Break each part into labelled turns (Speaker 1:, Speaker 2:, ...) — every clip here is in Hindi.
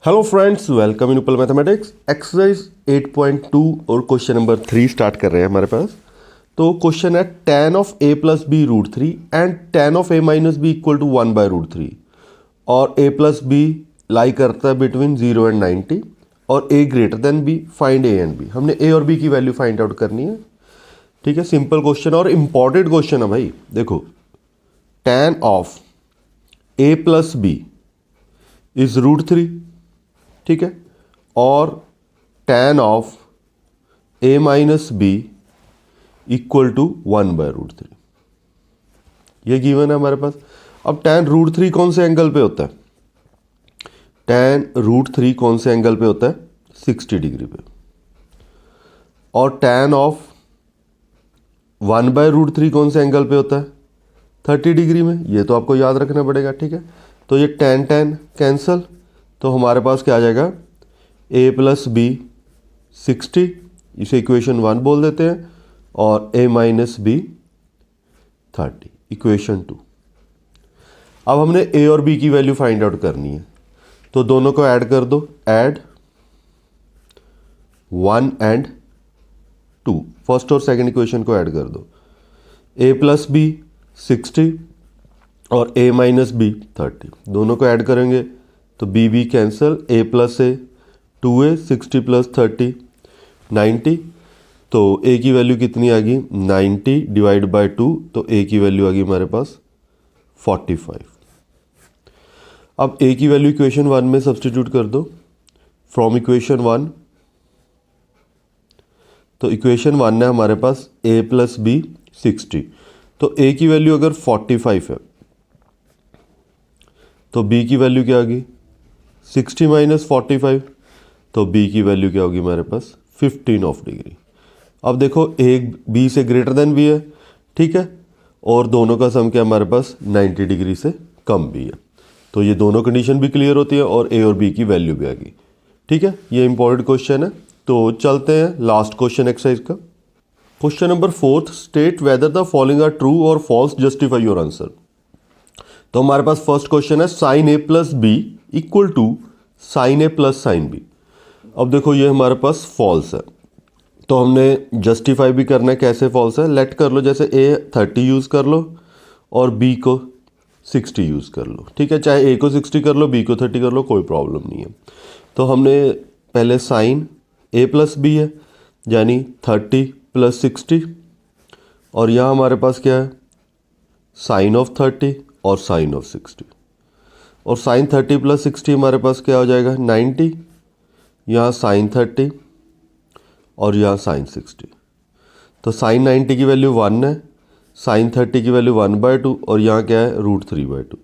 Speaker 1: हेलो फ्रेंड्स, वेलकम इन उपल मैथमेटिक्स एक्सरसाइज 8.2 और क्वेश्चन नंबर 3 स्टार्ट कर रहे हैं हमारे पास। तो क्वेश्चन है tan of a plus B root 3 and tan of a minus B equal to 1 by root 3 और a प्लस बी लाई करता है बिटवीन 0 एंड 90 और a greater than b, find a and b। हमने a और b की वैल्यू फाइंड आउट करनी है। ठीक है, सिंपल क्वेश्चन और इंपॉर्टेंट क्वेश्चन है भाई। देखो, tan of a plus B is root 3, ठीक है, और tan of a minus B equal to 1 by root 3, ये गिवन है हमारे पास। अब tan रूट 3 कौन से एंगल पे होता है? tan रूट 3 कौन से एंगल पे होता है? 60 डिग्री पे। और tan ऑफ 1 बाय रूट 3 कौन से एंगल पे होता है? 30 डिग्री में। ये तो आपको याद रखना पड़ेगा, ठीक है। तो ये tan कैंसल, तो हमारे पास क्या आ जाएगा? a प्लस बी 60, इसे इक्वेशन 1 बोल देते हैं, और a माइनस बी 30, इक्वेशन 2। अब हमने a और b की वैल्यू फाइंड आउट करनी है, तो दोनों को ऐड कर दो। ऐड 1 एंड 2, फर्स्ट और सेकंड इक्वेशन को ऐड कर दो। a प्लस बी 60 और a माइनस बी 30, दोनों को ऐड करेंगे तो B B cancel, a plus A 2a 60 plus 30 90। तो a की वैल्यू कितनी आ गई? 90 डिवाइड बाय 2, तो a की वैल्यू आ गई हमारे पास 45। अब a की वैल्यू इक्वेशन 1 में सब्स्टिट्यूट कर दो। फ्रॉम इक्वेशन 1, तो इक्वेशन 1 है हमारे पास a प्लस बी 60, तो a की वैल्यू अगर 45 है तो b की वैल्यू क्या आ गई? 60 माइनस 45, तो b की वैल्यू क्या होगी हमारे पास? 15 ऑफ डिग्री। अब देखो, एक b से ग्रेटर देन b है, ठीक है, और दोनों का सम क्या हमारे पास? 90 डिग्री से कम भी है। तो ये दोनों कंडीशन भी क्लियर होती है और a और b की वैल्यू भी आ गई। ठीक है, ये इंपॉर्टेंट क्वेश्चन है। तो चलते हैं लास्ट क्वेश्चन एक्सरसाइज का। Question number 4, state whether the following are true और फॉल्स, जस्टिफाई योर आंसर। तो हमारे पास फर्स्ट क्वेश्चन है sine a plus B equal to sine A plus sine B. अब देखो, ये हमारे पास फॉल्स है, तो हमने जस्टिफाई भी करना है। कैसे फॉल्स है? लेट कर लो, जैसे a 30 यूज़ कर लो और b को 60 यूज़ कर लो, ठीक है। चाहे a को 60 कर लो, b को 30 कर लो, कोई प्रॉब्लम नहीं है। तो हमने पहले साइन a प्लस बी है, यानी 30 प्लस 60, और यहाँ हमारे पास क्या है? साइन ऑफ 30 और साइन ऑफ 60, और साइन 30 प्लस 60 हमारे पास क्या हो जाएगा? 90, यहाँ साइन 30 और यहाँ साइन 60। तो साइन 90 की वैल्यू 1 है, साइन 30 की वैल्यू 1 बाय 2, और यहाँ क्या है? Root 3 by 2।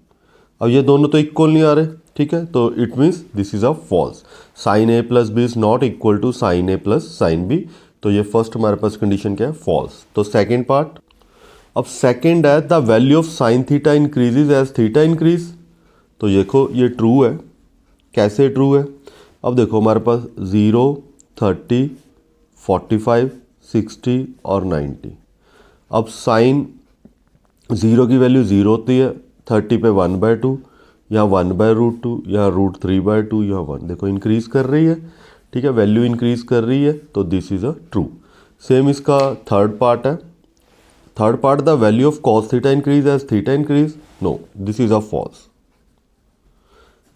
Speaker 1: अब ये दोनों तो इक्वल नहीं आ रहे, ठीक है, तो it means this is a false. Sine A plus B is not equal to sine A plus sine B. तो ये फर्स्ट हमारे पास कंडीशन क्या है? फॉल्स। तो सेकेंड पार्ट, अब सेकेंड है the value of sine theta increases as theta increase. तो देखो, ये ट्रू है। कैसे ट्रू है? अब देखो, हमारे पास 0, 30, 45, 60 और 90। अब साइन 0 की वैल्यू 0 होती है, 30 पे 1 बाय 2, यहाँ 1 बाय रूट 2, यहाँ रूट 3 बाय 2, यहाँ 1। देखो, इंक्रीज कर रही है, ठीक है, वैल्यू इंक्रीज कर रही है, तो this is a true. Same इसका थर्ड पार्ट है। Third part, the value of cos theta increase as theta increase. No, this is a false.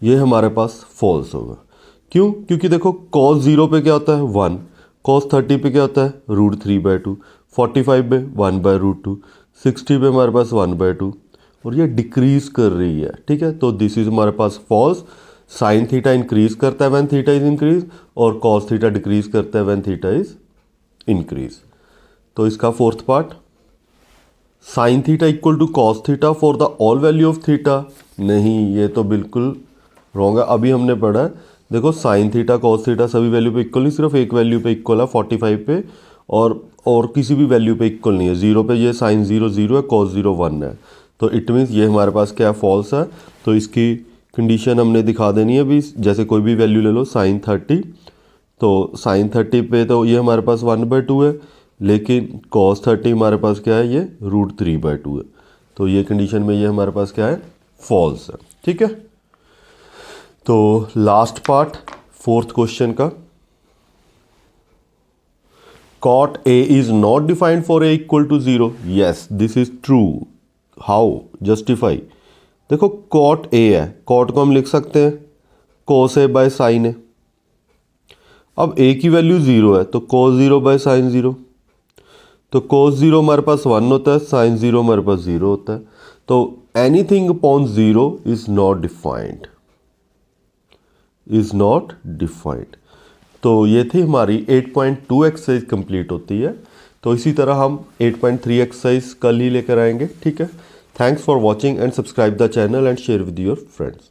Speaker 1: ये हमारे पास फॉल्स होगा। क्यों? क्योंकि देखो, कॉस 0 पे क्या होता है? 1, कॉस 30 पे क्या होता है? रूट 3 बाय 2, 45 पे 1 बाय रूट 2, 60 पे हमारे पास 1 बाय 2, और ये डिक्रीज कर रही है, ठीक है। तो दिस इज हमारे पास फॉल्स। साइन थीटा इंक्रीज करता है व्हेन थीटा इज इंक्रीज, और कॉस थीटा डिक्रीज करता है व्हेन थीटा इज इंक्रीज। तो इसका fourth part, sine theta equal to cos theta for the all value of theta. नहीं, ये तो बिल्कुल रॉन्ग है। अभी हमने पढ़ा है, देखो, साइन थीटा कॉस थीटा सभी वैल्यू पे इक्वल नहीं, सिर्फ एक वैल्यू पे इक्वल है 45 पे, और किसी भी वैल्यू पे इक्वल नहीं है। 0 पे ये साइन 0 0 है, कॉस 0 1 है। तो इट मीन्स ये हमारे पास क्या है? फॉल्स है। तो इसकी कंडीशन हमने दिखा देनी है अभी। जैसे कोई भी वैल्यू ले लो, साइन 30, तो साइन 30 पे तो ये हमारे पास 1 बाय 2 है, लेकिन कॉस 30 हमारे पास क्या है? ये रूट 3 बाय 2 है। तो ये कंडीशन में ये हमारे पास क्या है? फॉल्स है, ठीक है। तो लास्ट पार्ट फोर्थ क्वेश्चन का, cot A is not defined for A equal to 0. Yes, this is true. How? Justify. देखो cot A है, cot को हम लिख सकते हैं cos A by sin A. अब A की वैल्यू 0 है तो cos 0 by sin 0. तो cos 0 हमारे पास 1 होता है, sin 0 हमारे पास 0 होता है. तो anything upon 0 is not defined. Is not defined. तो ये थी हमारी 8.2 एक्सरसाइज कंप्लीट होती है. तो इसी तरह हम 8.3 एक्सरसाइज कल ही लेकर आएंगे. ठीक है. Thanks for watching and subscribe the channel and share with your friends.